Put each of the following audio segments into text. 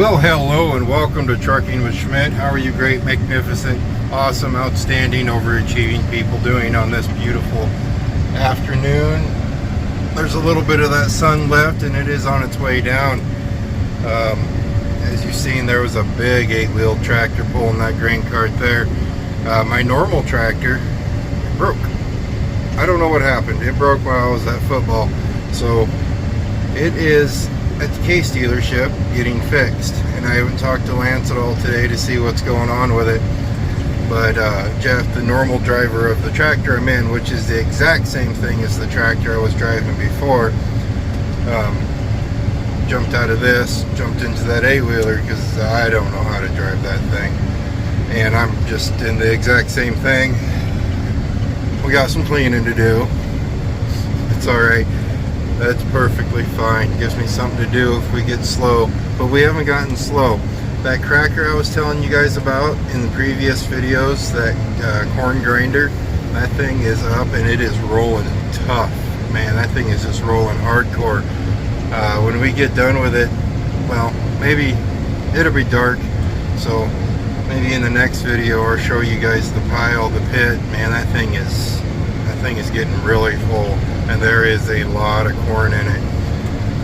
Well, hello and welcome to Trucking with Schmidt. How are you great, magnificent, awesome, outstanding, overachieving people doing on this beautiful afternoon? There's a little bit of that sun left and it is on its way down. As you've seen, there was a big 8-wheel tractor pulling that grain cart there. My normal tractor broke. I don't know what happened. It broke while I was at football. So it is at the case dealership getting fixed, and I haven't talked to Lance at all today to see what's going on with it. But Jeff, the normal driver of the tractor I'm in, which is the exact same thing as the tractor I was driving before, jumped out of this, jumped into that 8-wheeler because I don't know how to drive that thing, and I'm just in the exact same thing. We got some cleaning to do. It's alright. That's perfectly fine. Gives me something to do if we get slow. But we haven't gotten slow. That cracker I was telling you guys about in the previous videos, that corn grinder, that thing is up and it is rolling tough. Man, that thing is just rolling hardcore. When we get done with it, well, maybe it'll be dark. So maybe in the next video I'll show you guys the pile, the pit. Man, that thing is getting really full. And there is a lot of corn in it.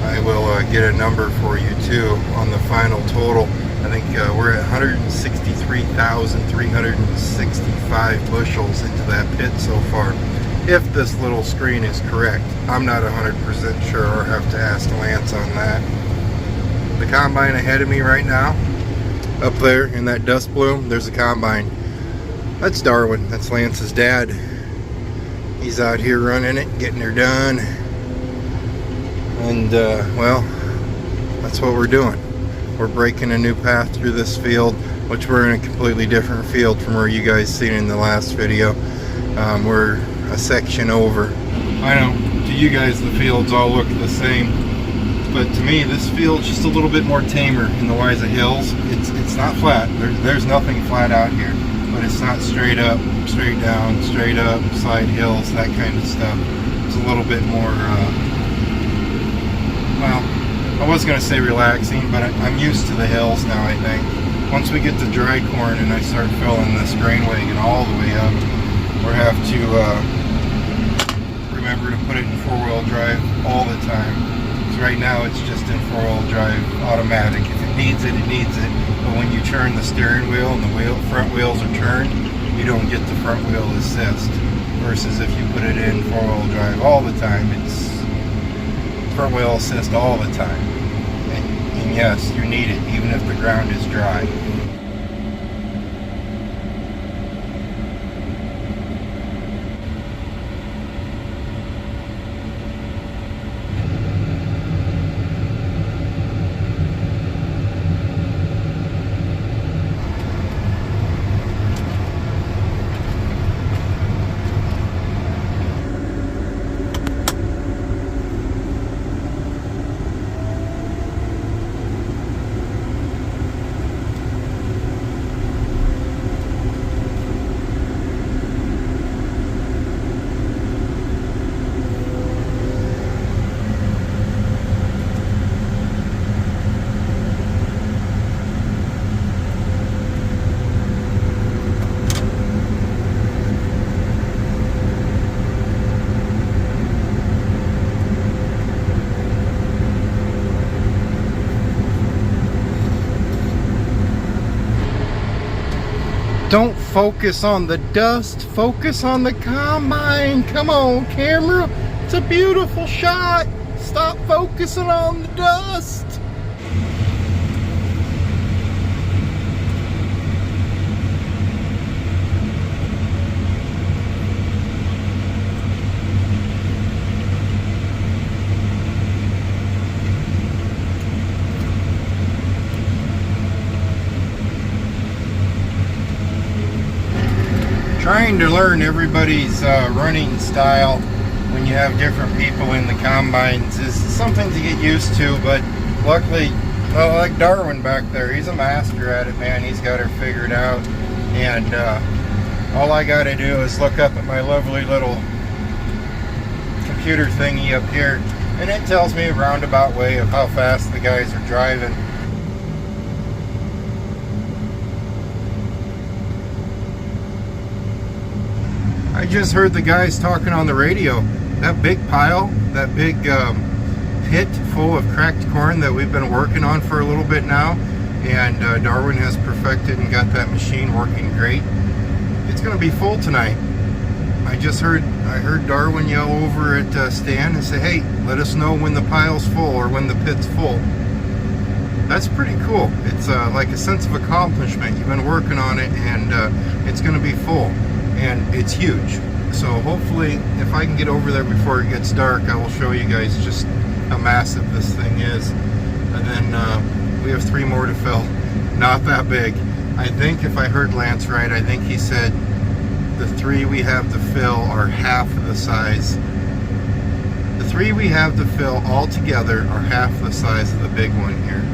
I will get a number for you too on the final total. I think we're at 163,365 bushels into that pit so far, if this little screen is correct. I'm not 100% sure, or have to ask Lance on that. The combine ahead of me right now, up there in that dust plume, there's a combine. That's Darwin, that's Lance's dad. He's out here running it, getting her done. And, well, that's what we're doing. We're breaking a new path through this field, which we're in a completely different field from where you guys seen in the last video. We're a section over. I know, to you guys the fields all look the same, but to me this field's just a little bit more tamer in the wise of hills. It's not flat. There's nothing flat out here. But it's not straight up, straight down, straight up, side hills, that kind of stuff. It's a little bit more, well, I was going to say relaxing, but I'm used to the hills now, I think. Once we get to dry corn and I start filling this grain wagon all the way up, we'll have to remember to put it in 4-wheel drive all the time. Because right now it's just in 4-wheel drive automatic. If it needs it, it needs it. But when you turn the steering wheel and the front wheels are turned, you don't get the front wheel assist. Versus if you put it in 4-wheel drive all the time, it's front wheel assist all the time. And yes, you need it even if the ground is dry. Don't focus on the dust, focus on the combine. Come on, camera. It's a beautiful shot. Stop focusing on the dust. Trying to learn everybody's running style when you have different people in the combines is something to get used to, but luckily, well, like Darwin back there, he's a master at it, man. He's got her figured out, and all I got to do is look up at my lovely little computer thingy up here, and it tells me a roundabout way of how fast the guys are driving. I just heard the guys talking on the radio. That big pile, that big pit full of cracked corn that we've been working on for a little bit now, and Darwin has perfected and got that machine working great. It's going to be full tonight. I heard Darwin yell over at Stan and say, "Hey, let us know when the pile's full or when the pit's full." That's pretty cool. It's like a sense of accomplishment. You've been working on it, and it's going to be full, and it's huge. So hopefully, if I can get over there before it gets dark, I will show you guys just how massive this thing is. And then we have 3 more to fill. Not that big. I think if I heard Lance right, I think he said the 3 we have to fill are half the size. The 3 we have to fill all together are half the size of the big one here.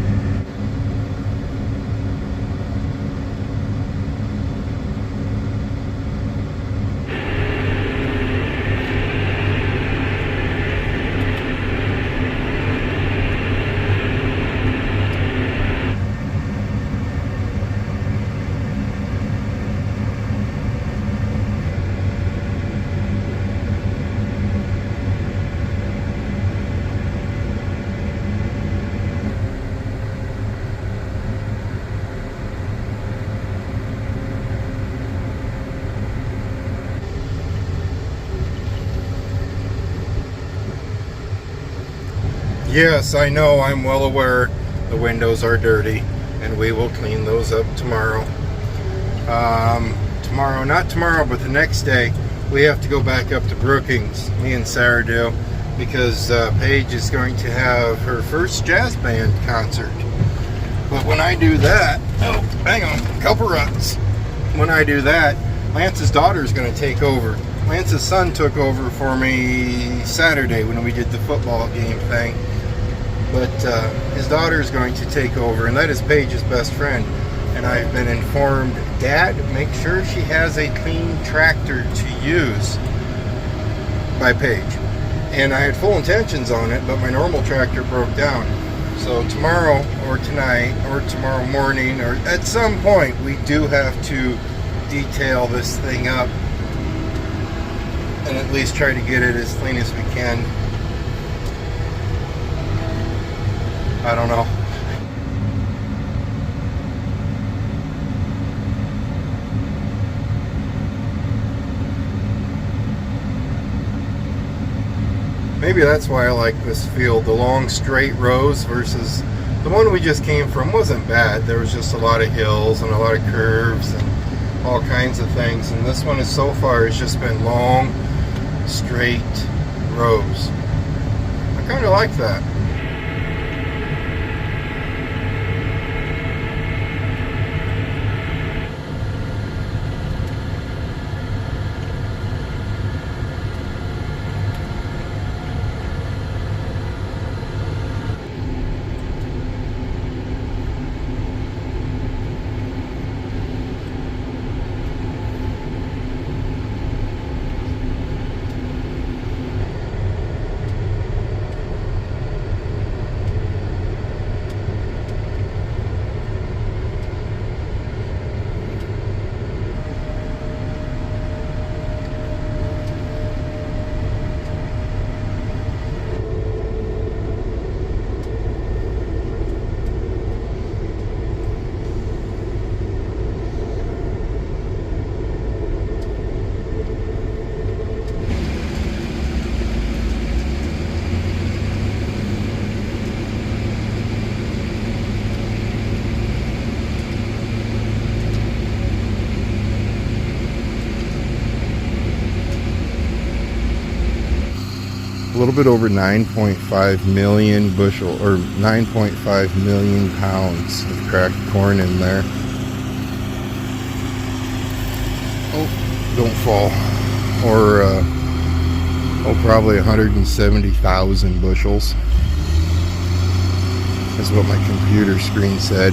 Yes, I know, I'm well aware the windows are dirty, and we will clean those up tomorrow. Not tomorrow, but the next day, we have to go back up to Brookings, me and Sarah do, because Paige is going to have her first jazz band concert. But when I do that, oh, hang on, a couple runs. When I do that, Lance's daughter is going to take over. Lance's son took over for me Saturday when we did the football game thing. But his daughter is going to take over, and that is Paige's best friend. And I've been informed, Dad, make sure she has a clean tractor to use by Paige. And I had full intentions on it, but my normal tractor broke down. So tomorrow or tonight or tomorrow morning or at some point, we do have to detail this thing up and at least try to get it as clean as we can. I don't know. Maybe that's why I like this field. The long straight rows versus the one we just came from wasn't bad. There was just a lot of hills and a lot of curves and all kinds of things. And this one is so far has just been long, straight rows. I kind of like that. A little bit over 9.5 million bushel or 9.5 million pounds of cracked corn in there. Oh, don't fall. Or probably 170,000 bushels is what my computer screen said.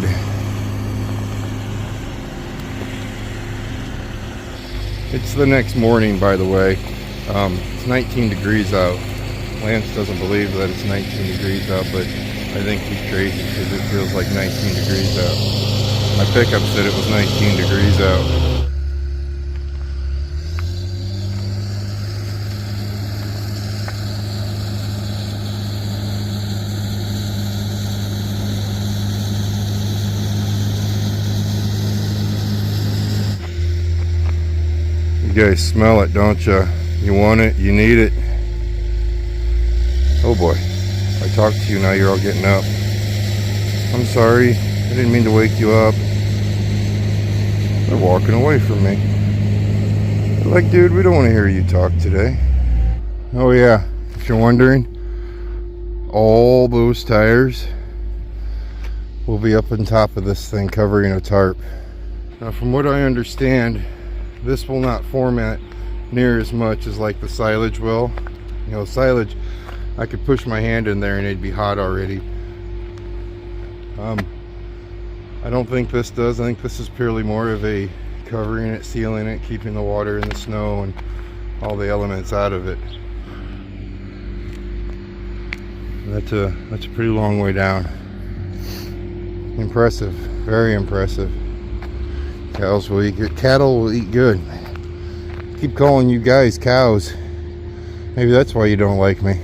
It's the next morning, by the way. It's 19 degrees out. Lance doesn't believe that it's 19 degrees out, but I think he's crazy because it feels like 19 degrees out. My pickup said it was 19 degrees out. You guys smell it, don't you? You want it, you need it. Oh boy, I talked to you, now you're all getting up. I'm sorry, I didn't mean to wake you up. They're walking away from me. They're like, dude, we don't want to hear you talk today. Oh yeah, if you're wondering, all those tires will be up on top of this thing covering a tarp. Now from what I understand, this will not format near as much as like the silage will. You know, silage, I could push my hand in there and it'd be hot already. I don't think this does. I think this is purely more of a covering it, sealing it, keeping the water and the snow and all the elements out of it. That's a pretty long way down. Impressive, very impressive. Cows will eat good. Cattle will eat good. Keep calling you guys cows. Maybe that's why you don't like me.